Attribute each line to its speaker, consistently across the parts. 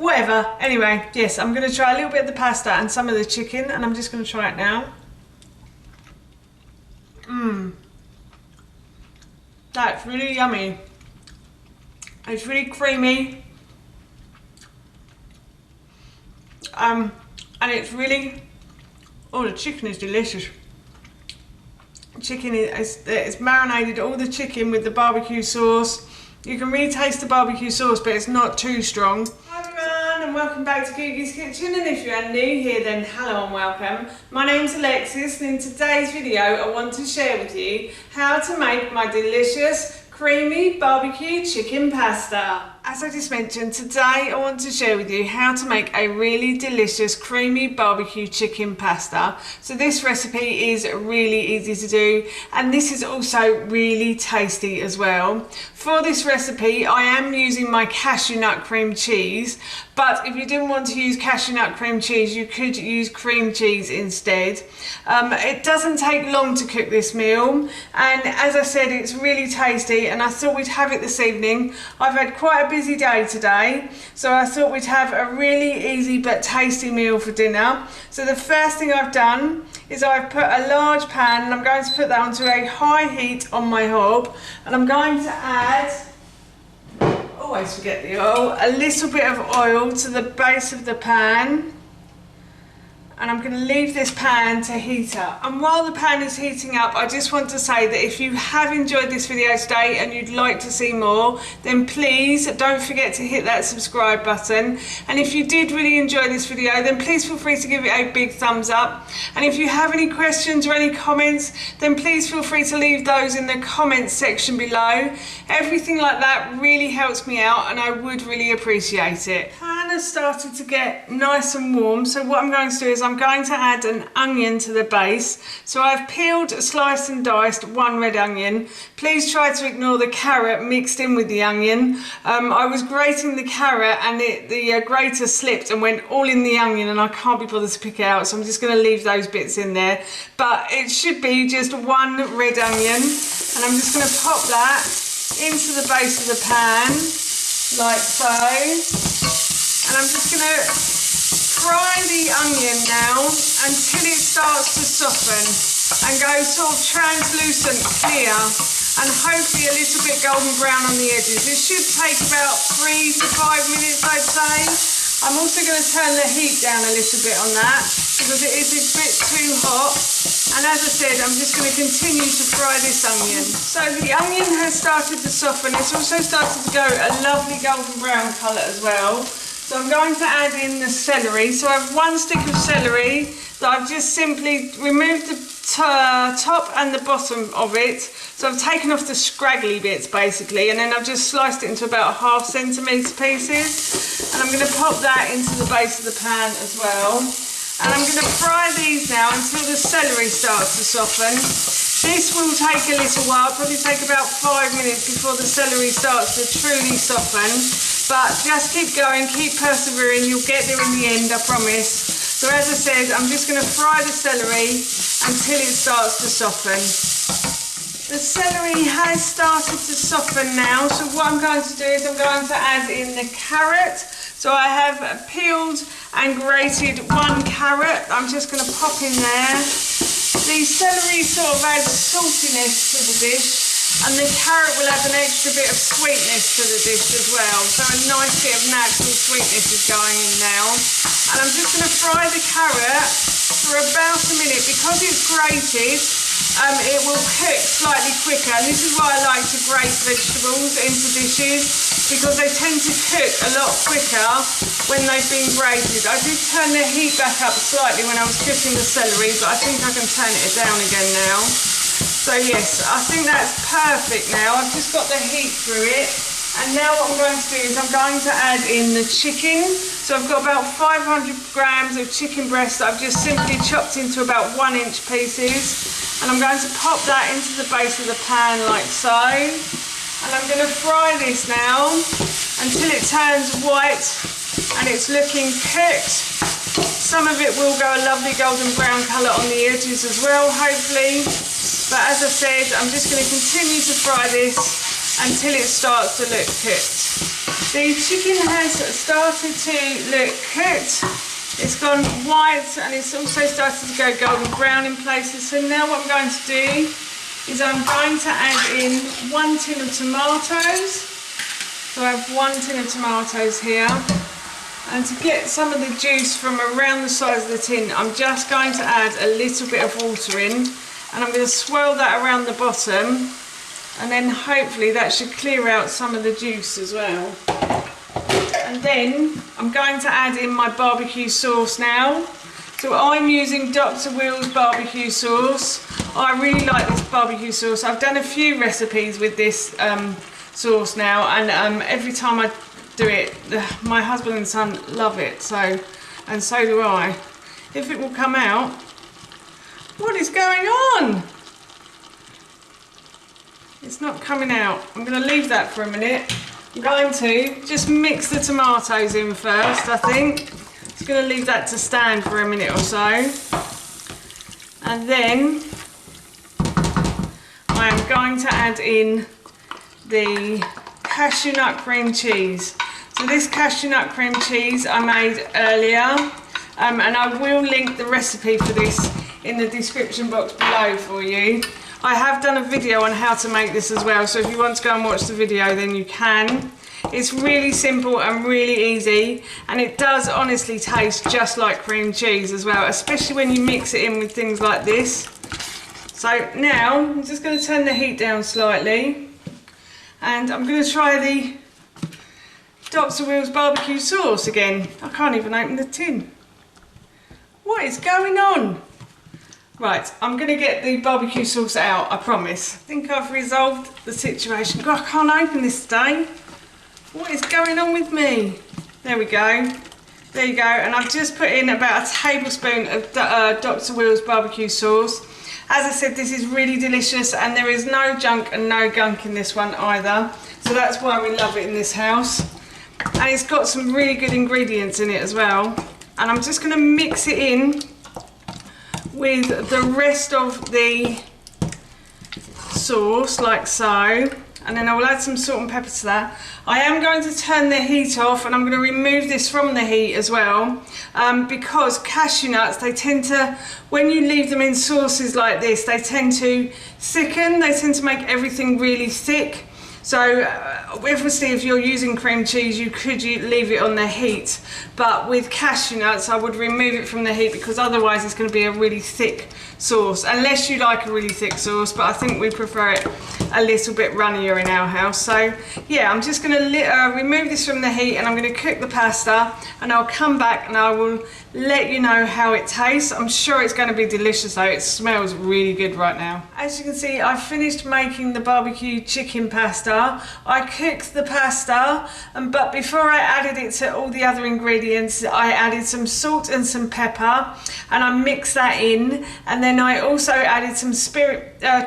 Speaker 1: whatever. Anyway, yes, I'm going to try a little bit of the pasta and some of the chicken, and I'm just going to try it now. That's really yummy. It's really creamy. And it's really, oh, the chicken is delicious. Chicken it's marinated all the chicken with the barbecue sauce. You can really taste the barbecue sauce, but it's not too strong. Hi everyone, and welcome back to Googie's Kitchen, and if you're new here, then hello and welcome. My name's Alexis, and in today's video I want to share with you how to make my delicious creamy barbecue chicken pasta. As I just mentioned, today I want to share with you how to make a really delicious creamy barbecue chicken pasta. So this recipe is really easy to do, and this is also really tasty as well. For this recipe I am using my cashew nut cream cheese, but if you didn't want to use cashew nut cream cheese, you could use cream cheese instead. It doesn't take long to cook this meal, and as I said, it's really tasty, and I thought we'd have it this evening. I've had quite a busy day today, so I thought we'd have a really easy but tasty meal for dinner. So the first thing I've done is I've put a large pan, and I'm going to put that onto a high heat on my hob, and I'm going to add, always forget the oil, a little bit of oil to the base of the pan. And I'm going to leave this pan to heat up. And while the pan is heating up, I just want to say that if you have enjoyed this video today and you'd like to see more, then please don't forget to hit that subscribe button. And if you did really enjoy this video, then please feel free to give it a big thumbs up. And if you have any questions or any comments, then please feel free to leave those in the comments section below. Everything like that really helps me out, and I would really appreciate it. Pan has started to get nice and warm, so what I'm going to do is I'm going to add an onion to the base. So I've peeled, sliced and diced one red onion. Please try to ignore the carrot mixed in with the onion. I was grating the carrot, and the grater slipped and went all in the onion, and I can't be bothered to pick it out, so I'm just going to leave those bits in there. But it should be just one red onion, and I'm just going to pop that into the base of the pan like so, and I'm just going to fry the onion now until it starts to soften and go sort of translucent clear, and hopefully a little bit golden brown on the edges. It should take about 3 to 5 minutes, I'd say. I'm also going to turn the heat down a little bit on that because it is a bit too hot. And as I said, I'm just going to continue to fry this onion. So the onion has started to soften. It's also started to go a lovely golden brown colour as well. So I'm going to add in the celery. So I have one stick of celery that I've just simply removed the top and the bottom of it. So I've taken off the scraggly bits basically, and then I've just sliced it into about 1/2 centimetre pieces. And I'm going to pop that into the base of the pan as well. And I'm going to fry these now until the celery starts to soften. This will take a little while, probably take about 5 minutes before the celery starts to truly soften. But just keep going, keep persevering, you'll get there in the end, I promise. So as I said, I'm just going to fry the celery until it starts to soften. The celery has started to soften now, so what I'm going to do is I'm going to add in the carrot. So I have peeled and grated one carrot. I'm just going to pop in there. The celery sort of adds saltiness to the dish, and the carrot will add an extra bit of sweetness to the dish as well. So a nice bit of natural sweetness is going in now. And I'm just going to fry the carrot for about a minute. Because it's grated, it will cook slightly quicker. And this is why I like to grate vegetables into dishes, because they tend to cook a lot quicker when they've been grated. I did turn the heat back up slightly when I was cooking the celery, but I think I can turn it down again now. So yes, I think that's perfect now. I've just got the heat through it. And now what I'm going to do is I'm going to add in the chicken. So I've got about 500 grams of chicken breast that I've just simply chopped into about 1-inch pieces. And I'm going to pop that into the base of the pan like so. And I'm going to fry this now until it turns white and it's looking cooked. Some of it will go a lovely golden brown colour on the edges as well, hopefully. But as I said, I'm just going to continue to fry this until it starts to look cooked. The chicken has started to look cooked. It's gone white and it's also started to go golden brown in places. So now what I'm going to do is I'm going to add in 1 tin of tomatoes. So I have 1 tin of tomatoes here. And to get some of the juice from around the sides of the tin, I'm just going to add a little bit of water in, and I'm going to swirl that around the bottom, and then hopefully that should clear out some of the juice as well. And then I'm going to add in my barbecue sauce now. So I'm using Dr. Will's barbecue sauce. I really like this barbecue sauce. I've done a few recipes with this sauce now, and every time I do it, my husband and son love it, and so do I. If it will come out. What is going on? It's not coming out. I'm going to leave that for a minute. I'm going to just mix the tomatoes in first, I think. Just going to leave that to stand for a minute or so. And then I am going to add in the cashew nut cream cheese. So this cashew nut cream cheese I made earlier, and I will link the recipe for this in the description box below for you. I have done a video on how to make this as well, so if you want to go and watch the video then you can. It's really simple and really easy, and it does honestly taste just like cream cheese as well, especially when you mix it in with things like this. So now I'm just going to turn the heat down slightly, and I'm going to try the Dr. Will's barbecue sauce again. I can't even open the tin. What is going on? Right, I'm going to get the barbecue sauce out, I promise. I think I've resolved the situation. God, I can't open this today. What is going on with me? There we go. There you go. And I've just put in about a tablespoon of Dr. Will's barbecue sauce. As I said, this is really delicious, and there is no junk and no gunk in this one either. So that's why we love it in this house. And it's got some really good ingredients in it as well. And I'm just going to mix it in with the rest of the sauce, like so. And then I will add some salt and pepper to that. I am going to turn the heat off, and I'm going to remove this from the heat as well, because cashew nuts, they tend to, when you leave them in sauces like this, they tend to thicken, they tend to make everything really thick. So obviously if you're using cream cheese, you could leave it on the heat, but with cashew nuts I would remove it from the heat, because otherwise it's going to be a really thick sauce, unless you like a really thick sauce, but I think we prefer it a little bit runnier in our house. So yeah, I'm just going to remove this from the heat, and I'm going to cook the pasta, and I'll come back and I will let you know how it tastes. I'm sure it's going to be delicious though. It smells really good right now. As you can see, I've finished making the barbecue chicken pasta. I cooked the pasta, but before I added it to all the other ingredients, I added some salt and some pepper, and I mixed that in, and then I also added some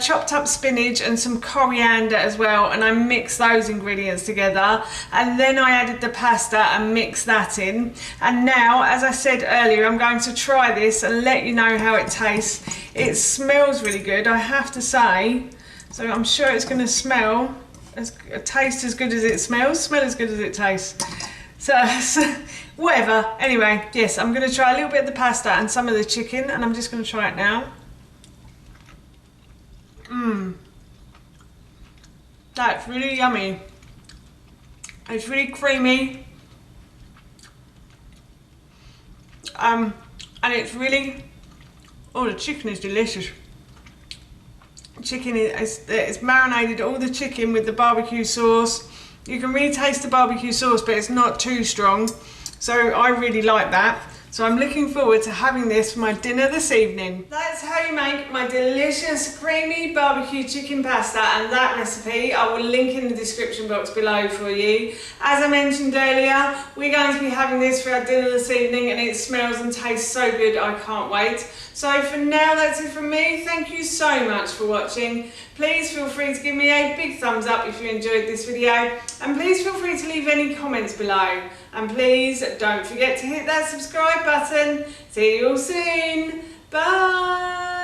Speaker 1: chopped up spinach and some coriander as well, and I mixed those ingredients together, and then I added the pasta and mixed that in. And now, as I said earlier, I'm going to try this and let you know how it tastes. It smells really good, I have to say, so I'm sure it's going to taste as good as it smells, smell as good as it tastes. So whatever. Anyway, yes, I'm going to try a little bit of the pasta and some of the chicken, and I'm just going to try it now. That's really yummy. It's really creamy. And it's really, the chicken is delicious. Chicken it's marinated all the chicken with the barbecue sauce. You can really taste the barbecue sauce, but it's not too strong, so I really like that. So I'm looking forward to having this for my dinner this evening. That's how you make my delicious creamy barbecue chicken pasta, and that recipe I will link in the description box below for you. As I mentioned earlier, we're going to be having this for our dinner this evening, and it smells and tastes so good, I can't wait. So for now, that's it from me. Thank you so much for watching. Please feel free to give me a big thumbs up if you enjoyed this video, and please feel free to leave any comments below. And please don't forget to hit that subscribe button. See you all soon. Bye.